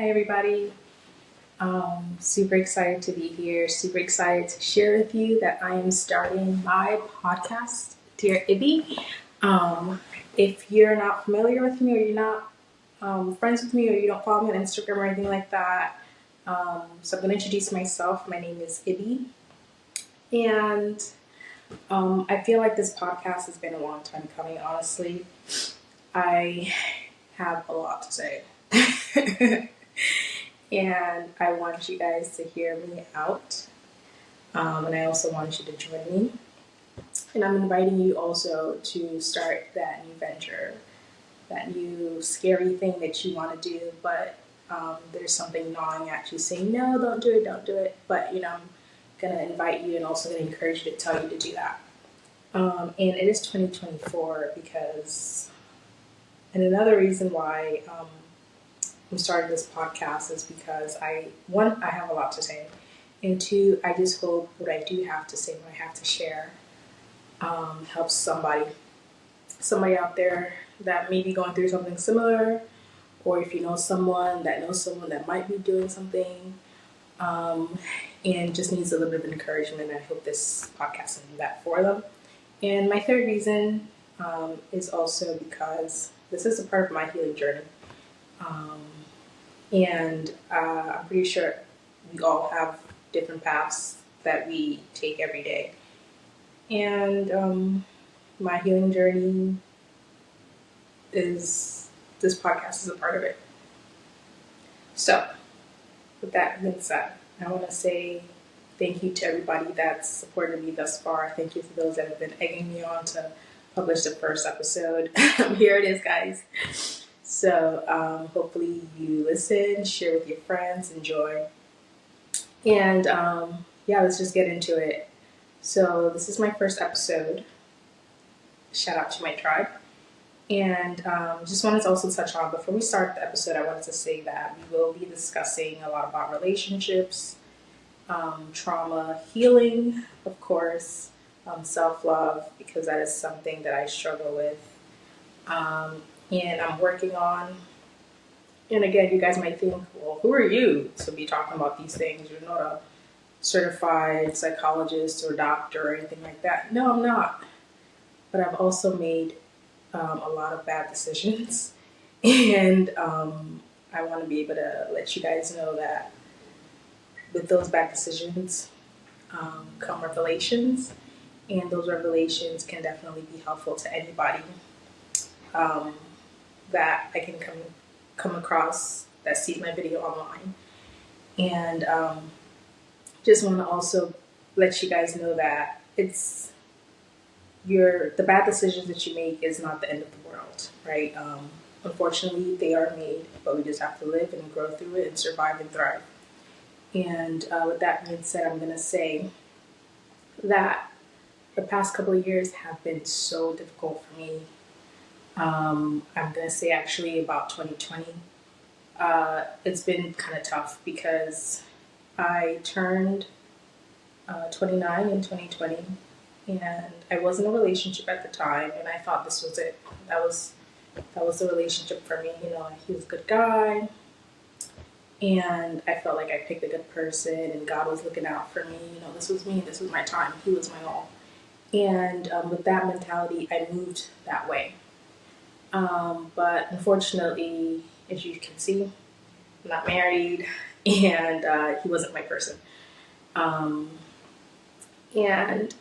Hi, everybody. Super excited to be here. Super excited to share with you that I am starting my podcast, Dear Ibby. If you're not familiar with me or you're not friends with me or you don't follow me on Instagram or anything like that, so I'm going to introduce myself. My name is Ibby. And I feel like this podcast has been a long time coming, honestly. I have a lot to say. And I want you guys to hear me out. And I also want you to join me. And I'm inviting you also to start that new venture, that new scary thing that you want to do, but there's something gnawing at you saying, no, don't do it, don't do it. But, I'm going to invite you and also going to encourage you to tell you to do that. And it is 2024 and another reason why I'm starting this podcast is because I have a lot to say, and two, I just hope what I do have to say, what I have to share, helps somebody out there that may be going through something similar, or if you know someone that might be doing something, and just needs a little bit of encouragement. I hope this podcast can do that for them. And my third reason is also because this is a part of my healing journey. And I'm pretty sure we all have different paths that we take every day. And my healing journey this podcast is a part of it. So, with that being said, I want to say thank you to everybody that's supported me thus far. Thank you to those that have been egging me on to publish the first episode. Here it is, guys. So hopefully you listen, share with your friends, enjoy. And let's just get into it. So this is my first episode. Shout out to my tribe. And just wanted to also touch on, before we start the episode, I wanted to say that we will be discussing a lot about relationships, trauma, healing, of course, self-love, because that is something that I struggle with. And I'm working on. And again, you guys might think, well, who are you to be talking about these things? You're not a certified psychologist or doctor or anything like that. No, I'm not. But I've also made a lot of bad decisions. And I want to be able to let you guys know that with those bad decisions come revelations. And those revelations can definitely be helpful to anybody that I can come across that sees my video online. And just want to also let you guys know that the bad decisions that you make is not the end of the world, right? Unfortunately, they are made, but we just have to live and grow through it and survive and thrive. And with that being said, I'm going to say that the past couple of years have been so difficult for me. I'm going to say actually about 2020. It's been kind of tough because I turned 29 in 2020, and I was in a relationship at the time, and I thought this was it. That was the relationship for me. He was a good guy, and I felt like I picked a good person, and God was looking out for me. This was me. This was my time. He was my all. And with that mentality, I moved that way. But unfortunately, as you can see, I'm not married, and he wasn't my person. And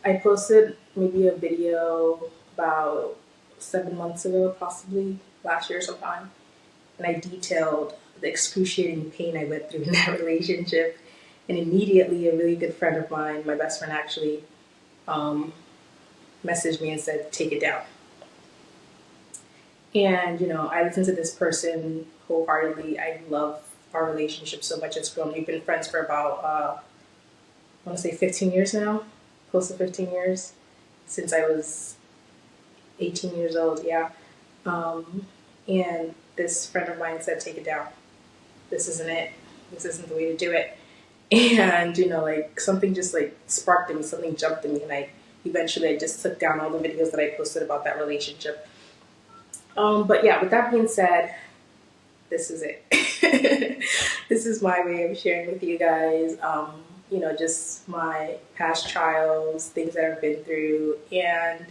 I posted maybe a video about 7 months ago, possibly last year sometime, and I detailed the excruciating pain I went through in that relationship. And immediately, a really good friend of mine, my best friend actually, messaged me and said, "Take it down." And I listened to this person wholeheartedly. I love our relationship so much. It's grown. We've been friends for about I want to say 15 years now, close to 15 years, since I was 18 years old, yeah. And this friend of mine said, "Take it down. This isn't it. This isn't the way to do it." And, something just sparked in me, something jumped in me, and eventually I just took down all the videos that I posted about that relationship. But yeah, with that being said, this is it. This is my way of sharing with you guys, just my past trials, things that I've been through, and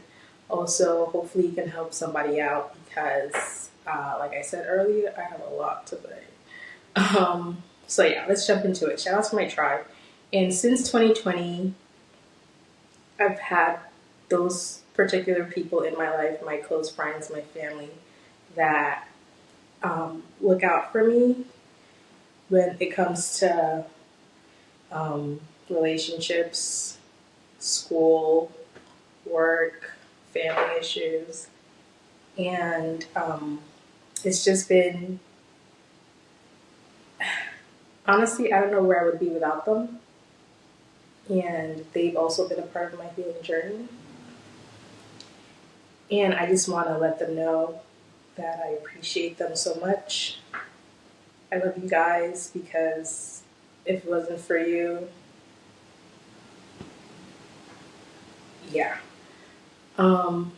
also hopefully you can help somebody out because, like I said earlier, I have a lot to say. So yeah, let's jump into it. Shout out to my tribe. And since 2020, I've had those particular people in my life, my close friends, my family, that look out for me when it comes to relationships, school, work, family issues. And it's just been, honestly, I don't know where I would be without them. And they've also been a part of my healing journey. And I just want to let them know that I appreciate them so much. I love you guys because if it wasn't for you, yeah. Um,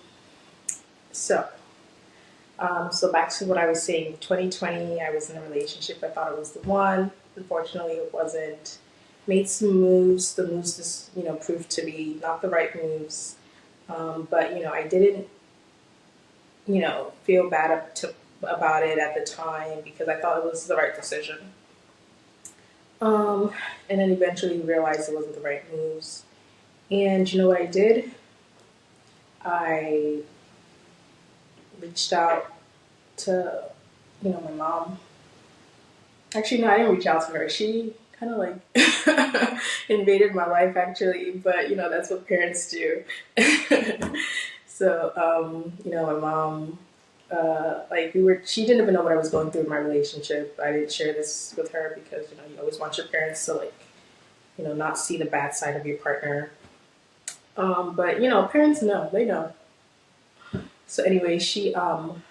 so, so back to what I was saying. 2020, I was in a relationship. I thought it was the one. Unfortunately, it wasn't. Made some moves. The moves just, proved to be not the right moves. But I didn't, feel bad about it at the time because I thought it was the right decision. Um, and then eventually realized it wasn't the right moves. And you know what I did? I reached out to, my mom. Actually, no, I didn't reach out to her. She kind of like invaded my life, actually. But that's what parents do. So, my mom, she didn't even know what I was going through in my relationship. I didn't share this with her because, you always want your parents to not see the bad side of your partner. But, parents know, they know. So anyway, she asked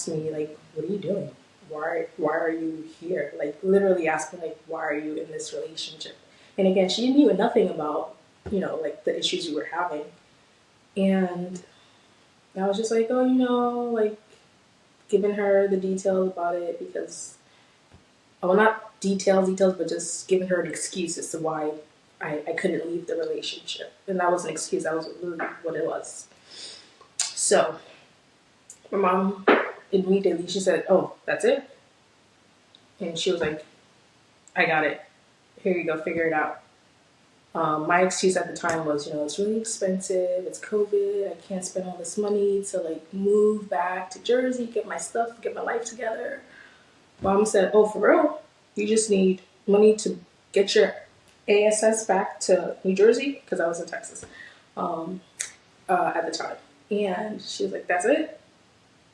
me, like, what are you doing? Why are you here? Like, literally asked me, like, why are you in this relationship? And again, she knew nothing about, like the issues we were having. And I was just like, oh, like giving her the details about it because, well, not details, but just giving her an excuse as to why I couldn't leave the relationship. And that was an excuse. That was literally what it was. So my mom immediately, she said, oh, that's it? And she was like, I got it. Here you go, figure it out. My excuse at the time was, it's really expensive. It's COVID. I can't spend all this money to like move back to Jersey, get my stuff, get my life together. Mom said, oh, for real? You just need money to get your ASS back to New Jersey? Because I was in Texas at the time. And she was like, that's it?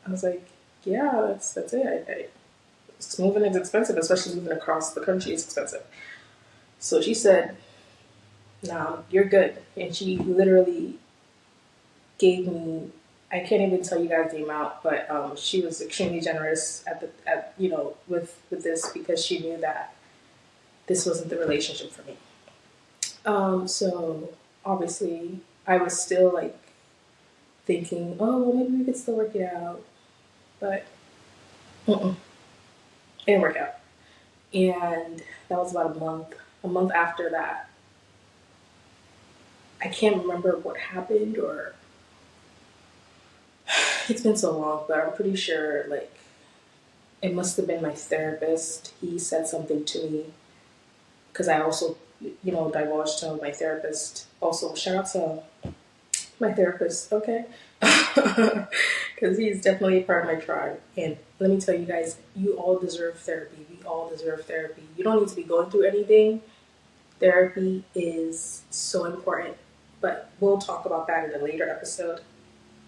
I was like, yeah, that's it. Moving is expensive, especially moving across the country is expensive. So she said, no, you're good. And she literally gave me, I can't even tell you guys the amount, but she was extremely generous with this because she knew that this wasn't the relationship for me. So obviously I was still like thinking, oh, well, maybe we could still work it out, but it didn't work out. And that was about a month. A month after that, I can't remember what happened, or it's been so long, but I'm pretty sure like it must have been my therapist. He said something to me because I also, divulged to my therapist. Also, shout out to my therapist, okay? Because he's definitely a part of my tribe. And let me tell you guys, you all deserve therapy. We all deserve therapy. You don't need to be going through anything. Therapy is so important. But we'll talk about that in a later episode.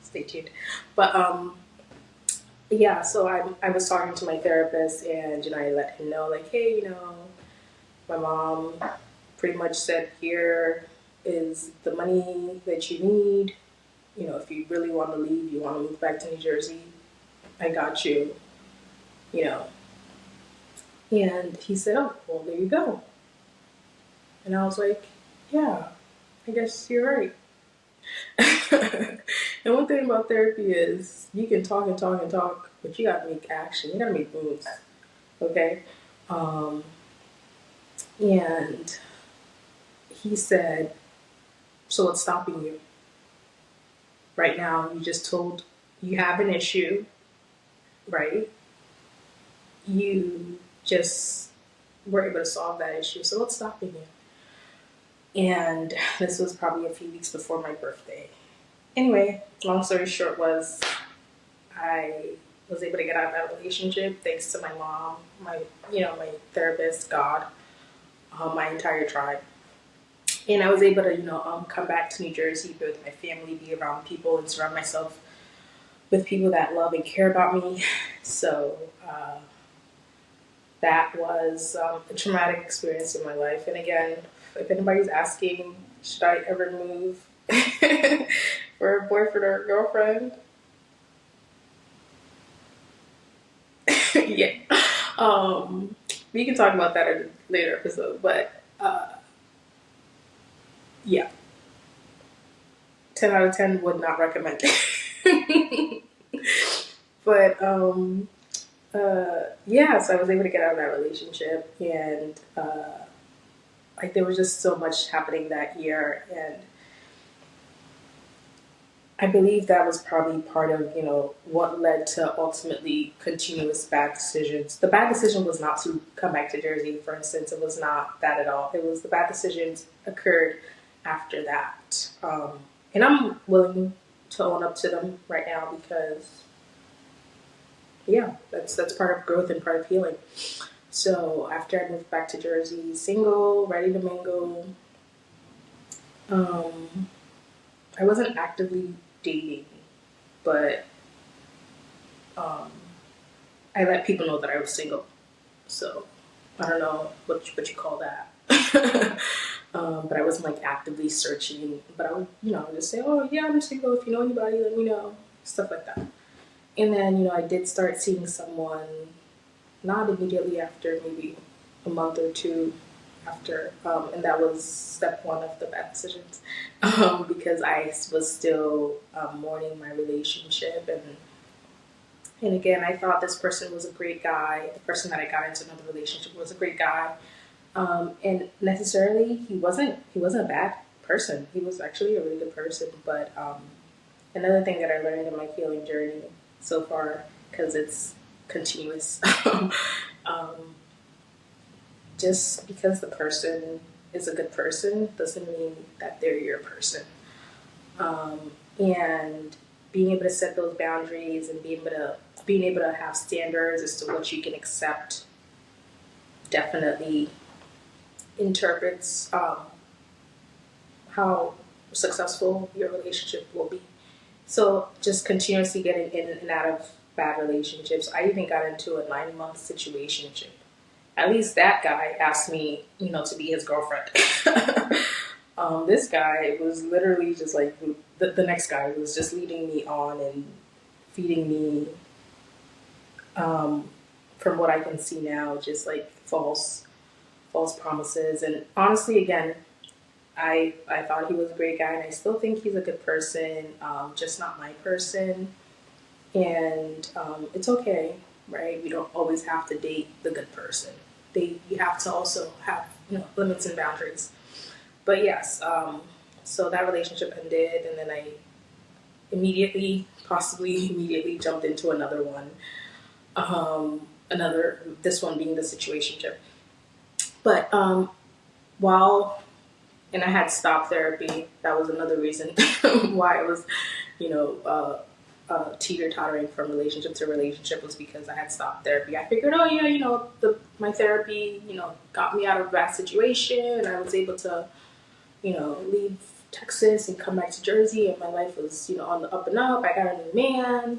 Stay tuned. But yeah, so I was talking to my therapist and I let him know like, hey, my mom pretty much said here is the money that you need. If you really want to leave, you want to move back to New Jersey, I got you. And he said, oh, well, there you go. And I was like, yeah, I guess you're right. And one thing about therapy is you can talk and talk and talk, but you gotta make action. You gotta make moves. Okay. Um, and he said, "So what's stopping you right now? You just told you have an issue, right? You just were able to solve that issue. So what's stopping you?" And this was probably a few weeks before my birthday. Anyway, long story short was I was able to get out of that relationship thanks to my mom, my therapist, God, my entire tribe. And I was able to, come back to New Jersey, be with my family, be around people, and surround myself with people that love and care about me. So that was a traumatic experience in my life. And again, if anybody's asking, should I ever move for a boyfriend or a girlfriend? Yeah. We can talk about that in a later episode, but yeah, 10 out of 10 would not recommend it. But yeah, so I was able to get out of that relationship, and like there was just so much happening that year, and I believe that was probably part of, what led to ultimately continuous bad decisions. The bad decision was not to come back to Jersey, for instance. It was not that at all. It was the bad decisions occurred after that. And I'm willing to own up to them right now because, yeah, that's part of growth and part of healing. So after I moved back to Jersey, single, ready to mingle, um, I wasn't actively dating, but um, I let people know that I was single. So I don't know what you call that. But I wasn't like actively searching. But I would, just say, "Oh yeah, I'm single. If you know anybody, let me know." Stuff like that. And then I did start seeing someone not immediately after, maybe a month or two after, and that was step one of the bad decisions, because I was still mourning my relationship, and again, I thought this person was a great guy. The person that I got into another relationship was a great guy, and necessarily he wasn't a bad person. He was actually a really good person. But another thing that I learned in my healing journey so far, because it's continuous, um, just because the person is a good person doesn't mean that they're your person. And being able to set those boundaries and being able to have standards as to what you can accept definitely interprets how successful your relationship will be. So just continuously getting in and out of bad relationships. I even got into a 9-month situationship. At least that guy asked me, to be his girlfriend. This guy was literally just like the next guy was just leading me on and feeding me, from what I can see now, just like false promises. And honestly, again, I thought he was a great guy, and I still think he's a good person, just not my person. And it's okay, right? We don't always have to date the good person. You have to also have limits and boundaries. But yes, so that relationship ended, and then I possibly immediately jumped into another one. This one being the situationship. But while and I had stopped therapy. That was another reason why I was, teeter-tottering from relationship to relationship, was because I had stopped therapy. I figured, oh yeah, my therapy, got me out of that situation, and I was able to, leave Texas and come back to Jersey, and my life was, on the up and up. I got a new man.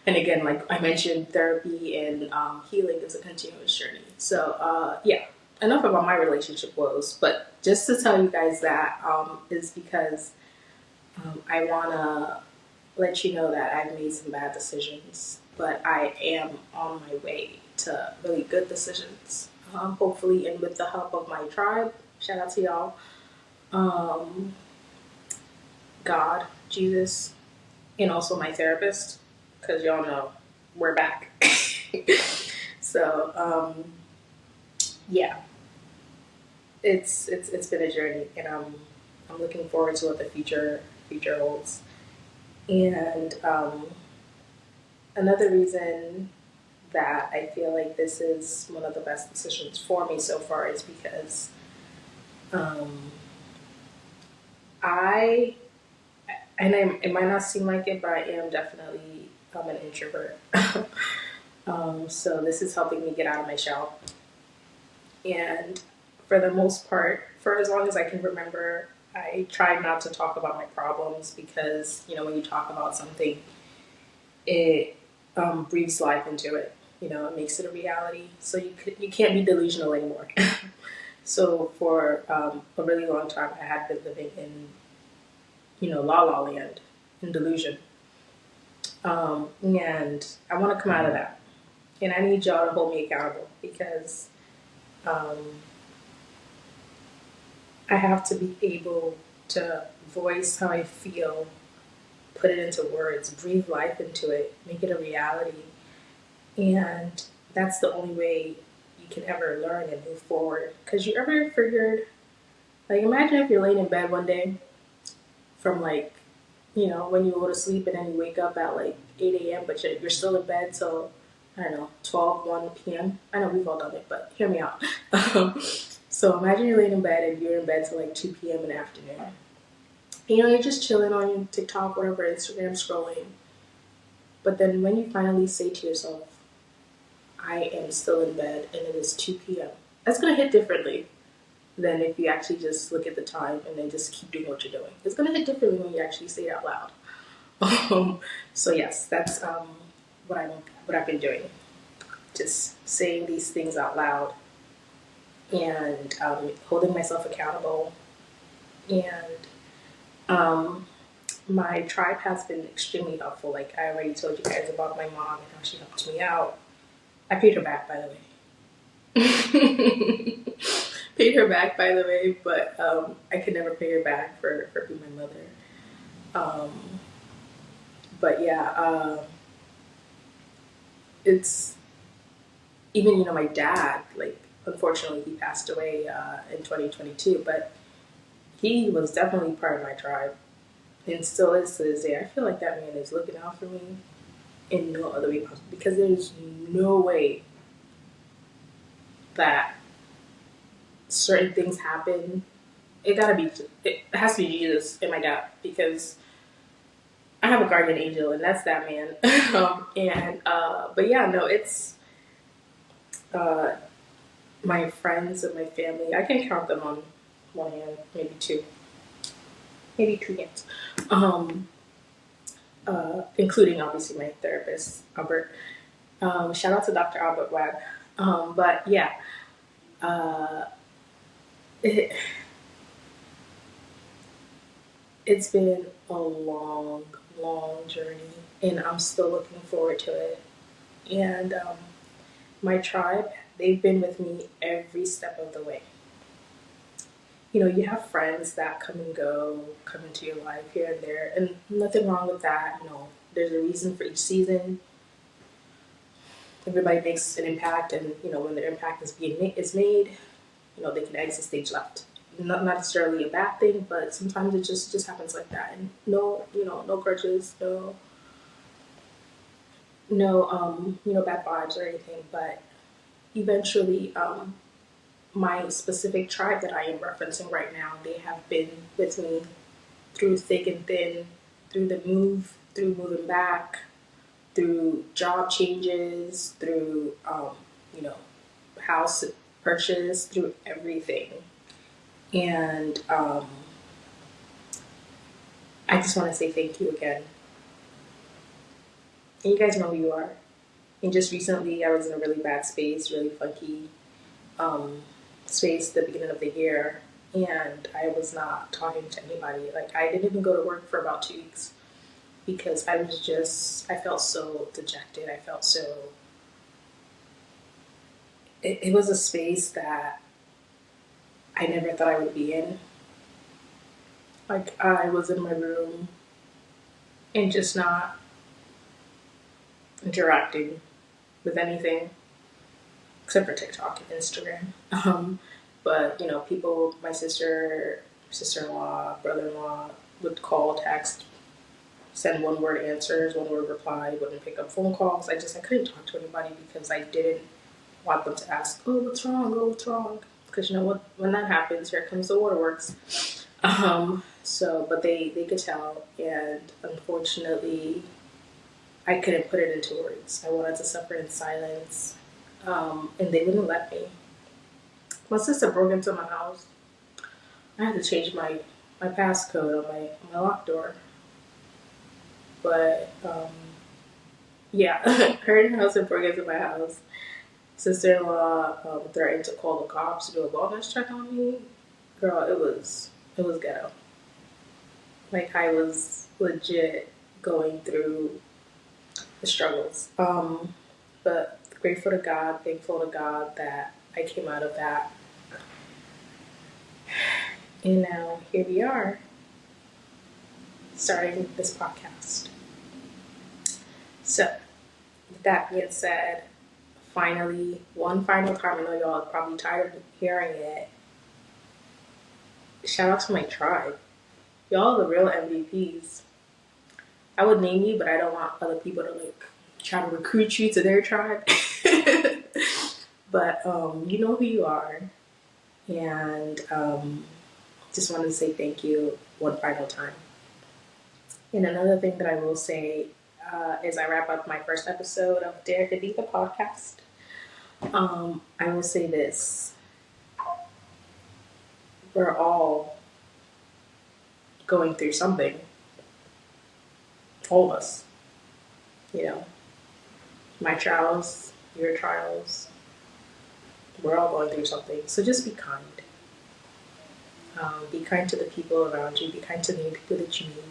And again, like I mentioned, therapy and healing is a continuous journey. So, yeah, enough about my relationship woes. But just to tell you guys that is because I want to let you know that I've made some bad decisions, but I am on my way to really good decisions. Hopefully, and with the help of my tribe. Shout out to y'all. Because God, Jesus, and also my therapist, because y'all know we're back. So yeah, it's been a journey, and I'm looking forward to what the future holds. And another reason that I feel like this is one of the best decisions for me so far is because um, I it might not seem like it, but I am definitely an introvert. So this is helping me get out of my shell. And for the most part, for as long as I can remember, I try not to talk about my problems because, when you talk about something, it breathes life into it. It makes it a reality. So you can't be delusional anymore. So for a really long time, I had been living in, la la land, in delusion. And I want to come out of that. And I need y'all to hold me accountable because um, I have to be able to voice how I feel, put it into words, breathe life into it, make it a reality. And that's the only way you can ever learn and move forward. Because you ever figured, like, imagine if you're laying in bed one day from like, when you go to sleep and then you wake up at like 8 a.m., but you're still in bed till, I don't know, 12, 1 p.m. I know we've all done it, but hear me out. So imagine you're laying in bed and you're in bed till like 2 p.m. in the afternoon. You're just chilling on TikTok, whatever, Instagram, scrolling. But then when you finally say to yourself, I am still in bed and it is 2 p.m., that's going to hit differently than if you actually just look at the time and then just keep doing what you're doing. It's going to hit differently when you actually say it out loud. So yes, that's what I've been doing. Just saying these things out loud and holding myself accountable. And my tribe has been extremely helpful. Like I already told you guys about my mom and how she helped me out. I paid her back, by the way. Paid her back, by the way, but I could never pay her back for being my mother. Um, but yeah, it's even my dad. Like unfortunately, he passed away in 2022, but he was definitely part of my tribe and still is to this day. I feel like that man is looking out for me in no other way possible because there's no way that certain things happen. It has to be Jesus and my dad because I have a guardian angel and that's that man. But yeah, no, it's uh, my friends and my family. I can count them on one hand, maybe two hands. Um, Including obviously my therapist, Albert. Shout out to Dr. Albert Webb. But yeah, uh, it, it's been a long, long journey, and I'm still looking forward to it. And my tribe, they've been with me every step of the way. You have friends that come and go, come into your life here and there, and nothing wrong with that. There's a reason for each season. Everybody makes an impact, and when their impact is made, they can exit stage left. Not necessarily a bad thing, but sometimes it just happens like that. And no grudges, no bad vibes or anything. But eventually, my specific tribe that I am referencing right now, they have been with me through thick and thin, through moving back, through job changes, through you know, house purchase, through everything. And I just want to say thank you again. And you guys know who you are. And just recently, I was in a really bad space, really funky um, space at the beginning of the year, and I was not talking to anybody. Like I didn't even go to work for about 2 weeks because I felt so dejected. I felt so. It was a space that I never thought I would be in, Like I was in my room and just not interacting with anything except for TikTok and Instagram. But you know, people, my sister, sister-in-law, brother-in-law would call, text, send one-word answers, one-word reply, wouldn't pick up phone calls. I couldn't talk to anybody because I didn't want them to ask, "Oh, what's wrong? Oh, what's wrong?" Because you know what, when that happens, here comes the waterworks. But they could tell, and unfortunately, I couldn't put it into words. I wanted to suffer in silence, and they wouldn't let me. My sister broke into my house. I had to change my passcode on my lock door. But yeah, her and her husband broke into my house. Sister-in-law threatened to call the cops to do a wellness check on me. Girl, it was ghetto. Like I was legit going through the struggles. But grateful to God, thankful to God that I came out of that. And now here we are, starting this podcast. So, with that being said, finally, one final time, I know y'all are probably tired of hearing it. Shout out to my tribe. Y'all are the real MVPs. I would name you, but I don't want other people to like try to recruit you to their tribe. But you know who you are, and just wanted to say thank you one final time. And another thing that I will say as I wrap up my first episode of Dare to Be the podcast, I will say this: we're all going through something. All of us, you know, my trials, your trials. We're all going through something. So just be kind. Be kind to the people around you. Be kind to the new people that you meet.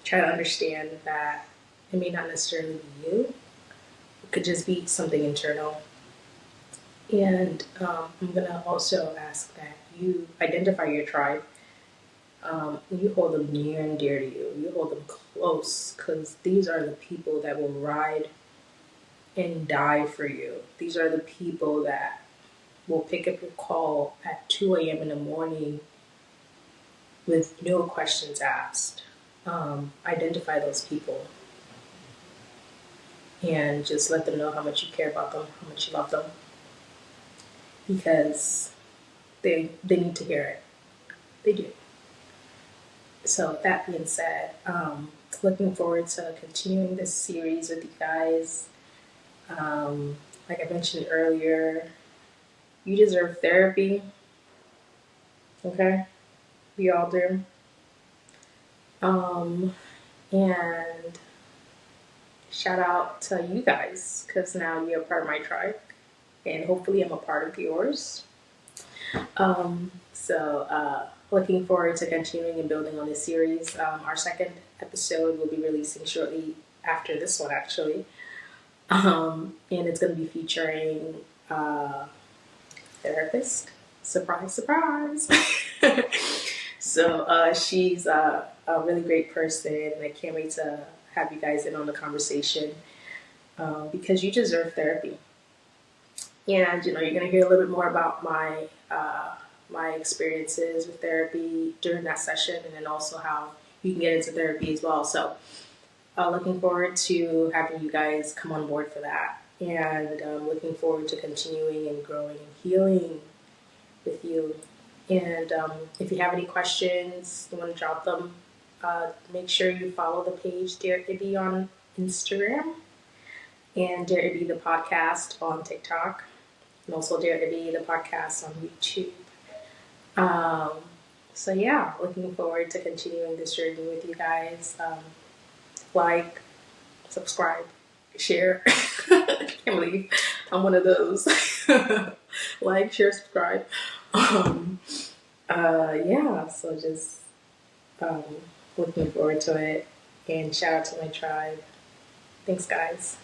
Try to understand that it may not necessarily be you. It could just be something internal. And I'm going to also ask that you identify your tribe. You hold them near and dear to you. You hold them close because these are the people that will ride and die for you. These are the people that will pick up your call at 2 a.m. in the morning with no questions asked. Identify those people and just let them know how much you care about them, how much you love them, because they need to hear it. They do. So that being said, looking forward to continuing this series with you guys. Like I mentioned earlier, you deserve therapy. Okay? We all do. And shout out to you guys because now you're part of my tribe and hopefully I'm a part of yours. Looking forward to continuing and building on this series. Our second episode will be releasing shortly after this one, actually. And it's going to be featuring therapist. Surprise, surprise. So she's a really great person. I can't wait to have you guys in on the conversation because you deserve therapy. And, you know, you're going to hear a little bit more about my experiences with therapy during that session and then also how you can get into therapy as well. So looking forward to having you guys come on board for that. And looking forward to continuing and growing and healing with you. And if you have any questions, you want to drop them, make sure you follow the page Dare to Be on Instagram and Dare to Be the podcast on TikTok, and also Dare to Be the podcast on YouTube. So yeah, looking forward to continuing this journey with you guys. Like, subscribe, share. I can't believe I'm one of those. Like, share, subscribe. So just looking forward to it. And shout out to my tribe. Thanks, guys.